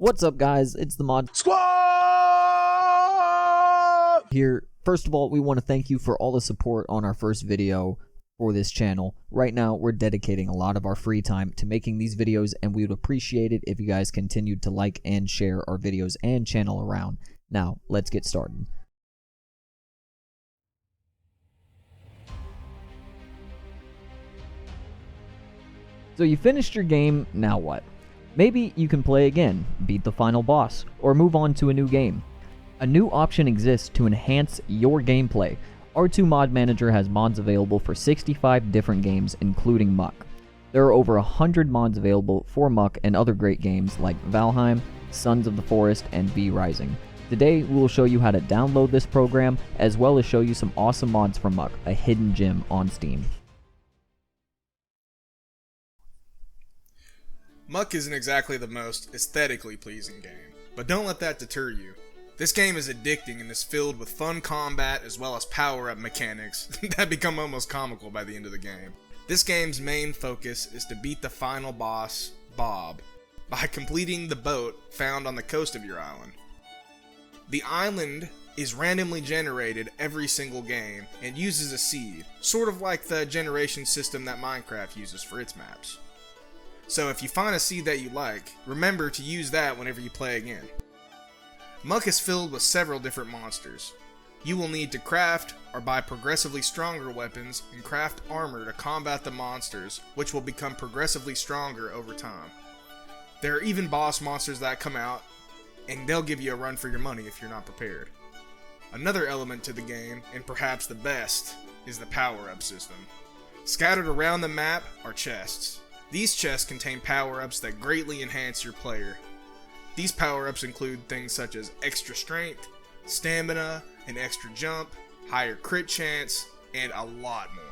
What's up, guys? It's the Mod Squad here. First of all, we want to thank you for all the support on our first video for this channel. Right now, we're dedicating a lot of our free time to making these videos, and we would appreciate it if you guys continued to like and share our videos and channel around. Now, let's get started. So you finished your game, now what? Maybe you can play again, beat the final boss, or move on to a new game. A new option exists to enhance your gameplay. R2ModManager has mods available for 65 different games, including Muck. There are over 100 mods available for Muck and other great games like Valheim, Sons of the Forest, and V Rising. Today, we will show you how to download this program, as well as show you some awesome mods from Muck, a hidden gem on Steam. Muck isn't exactly the most aesthetically pleasing game, but don't let that deter you. This game is addicting and is filled with fun combat as well as power-up mechanics that become almost comical by the end of the game. This game's main focus is to beat the final boss, Bob, by completing the boat found on the coast of your island. The island is randomly generated every single game and uses a seed, sort of like the generation system that Minecraft uses for its maps. So if you find a seed that you like, remember to use that whenever you play again. Muck is filled with several different monsters. You will need to craft or buy progressively stronger weapons and craft armor to combat the monsters, which will become progressively stronger over time. There are even boss monsters that come out, and they'll give you a run for your money if you're not prepared. Another element to the game, and perhaps the best, is the power-up system. Scattered around the map are chests. These chests contain power-ups that greatly enhance your player. These power-ups include things such as extra strength, stamina, an extra jump, higher crit chance, and a lot more.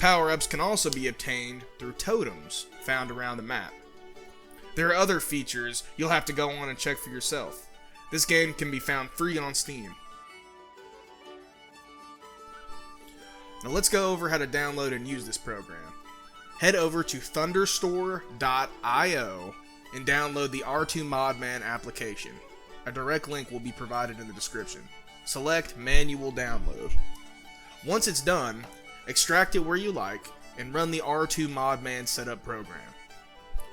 Power-ups can also be obtained through totems found around the map. There are other features you'll have to go on and check for yourself. This game can be found free on Steam. Now let's go over how to download and use this program. Head over to thunderstore.io and download the R2ModMan application. A direct link will be provided in the description. Select Manual Download. Once it's done, extract it where you like and run the R2ModMan setup program.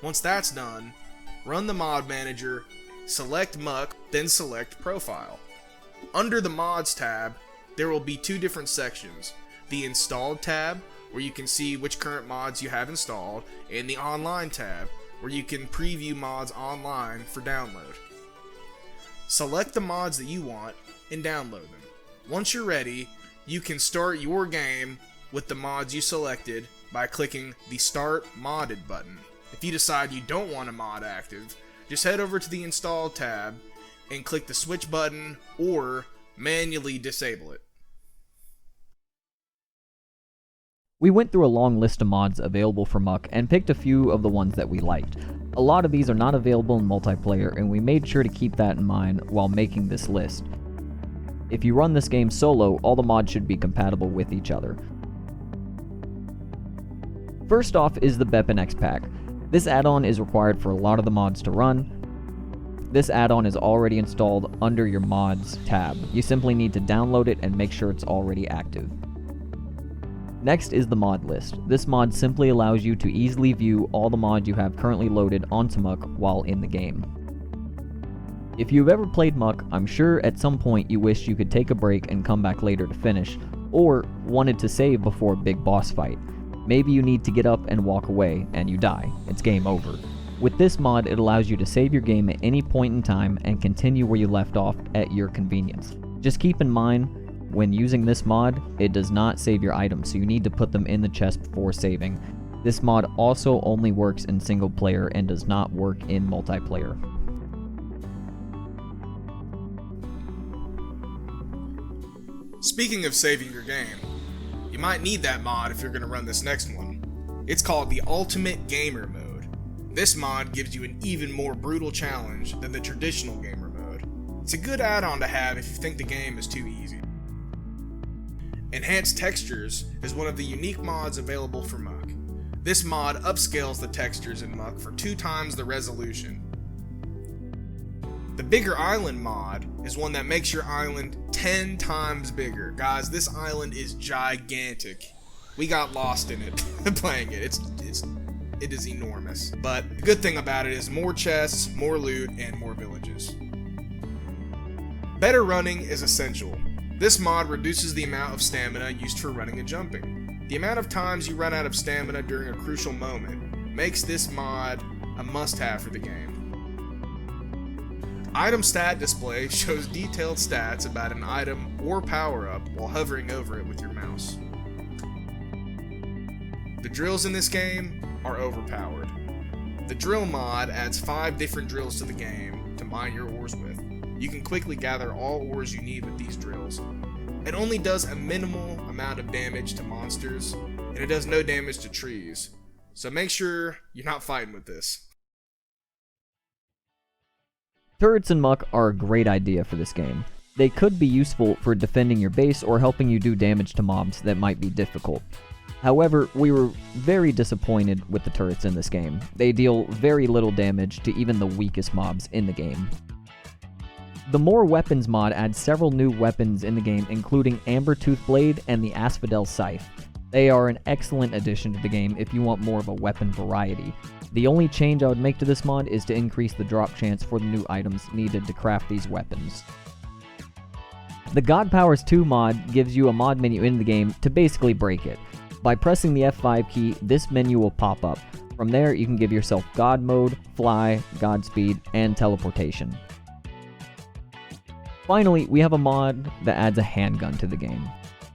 Once that's done, run the Mod Manager, select Muck, then select Profile. Under the Mods tab, there will be two different sections. The Installed tab, where you can see which current mods you have installed, and the Online tab, where you can preview mods online for download. Select the mods that you want and download them. Once you're ready, you can start your game with the mods you selected by clicking the Start Modded button. If you decide you don't want a mod active, just head over to the Installed tab and click the Switch button or manually disable it. We went through a long list of mods available for Muck and picked a few of the ones that we liked. A lot of these are not available in multiplayer, and we made sure to keep that in mind while making this list. If you run this game solo, all the mods should be compatible with each other. First off is the Beppin X Pack. This add-on is required for a lot of the mods to run. This add-on is already installed under your mods tab. You simply need to download it and make sure it's already active. Next is the mod list. This mod simply allows you to easily view all the mods you have currently loaded onto Muck while in the game. If you've ever played Muck, I'm sure at some point you wished you could take a break and come back later to finish, or wanted to save before a big boss fight. Maybe you need to get up and walk away, and you die. It's game over. With this mod, it allows you to save your game at any point in time and continue where you left off at your convenience. Just keep in mind, when using this mod, it does not save your items, so you need to put them in the chest before saving. This mod also only works in single player and does not work in multiplayer. Speaking of saving your game, you might need that mod if you're going to run this next one. It's called the Ultimate Gamer Mode. This mod gives you an even more brutal challenge than the traditional gamer mode. It's a good add-on to have if you think the game is too easy. Enhanced Textures is one of the unique mods available for Muck. This mod upscales the textures in Muck for 2 times the resolution. The Bigger Island mod is one that makes your island 10 times bigger. Guys, this island is gigantic. We got lost in it playing it. It is enormous. But the good thing about it is more chests, more loot, and more villages. Better running is essential. This mod reduces the amount of stamina used for running and jumping. The amount of times you run out of stamina during a crucial moment makes this mod a must-have for the game. Item stat display shows detailed stats about an item or power-up while hovering over it with your mouse. The drills in this game are overpowered. The drill mod adds 5 different drills to the game to mine your ores with. You can quickly gather all ores you need with these drills. It only does a minimal amount of damage to monsters, and it does no damage to trees. So make sure you're not fighting with this. Turrets and Muck are a great idea for this game. They could be useful for defending your base or helping you do damage to mobs that might be difficult. However, we were very disappointed with the turrets in this game. They deal very little damage to even the weakest mobs in the game. The More Weapons mod adds several new weapons in the game, including Amber Tooth Blade and the Asphodel Scythe. They are an excellent addition to the game if you want more of a weapon variety. The only change I would make to this mod is to increase the drop chance for the new items needed to craft these weapons. The God Powers 2 mod gives you a mod menu in the game to basically break it. By pressing the F5 key, this menu will pop up. From there, you can give yourself God Mode, Fly, Godspeed, and Teleportation. Finally, we have a mod that adds a handgun to the game.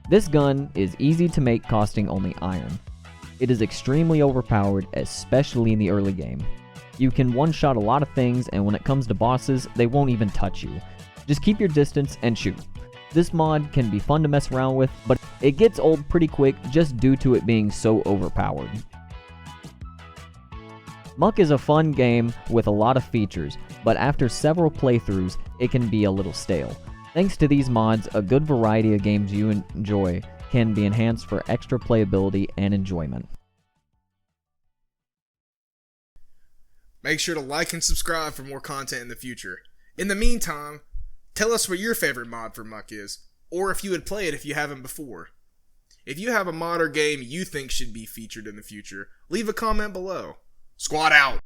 This gun is easy to make, costing only iron. It is extremely overpowered, especially in the early game. You can one-shot a lot of things, and when it comes to bosses, they won't even touch you. Just keep your distance and shoot. This mod can be fun to mess around with, but it gets old pretty quick just due to it being so overpowered. Muck is a fun game with a lot of features, but after several playthroughs, it can be a little stale. Thanks to these mods, a good variety of games you enjoy can be enhanced for extra playability and enjoyment. Make sure to like and subscribe for more content in the future. In the meantime, tell us what your favorite mod for Muck is, or if you would play it if you haven't before. If you have a mod or game you think should be featured in the future, leave a comment below. Squad out!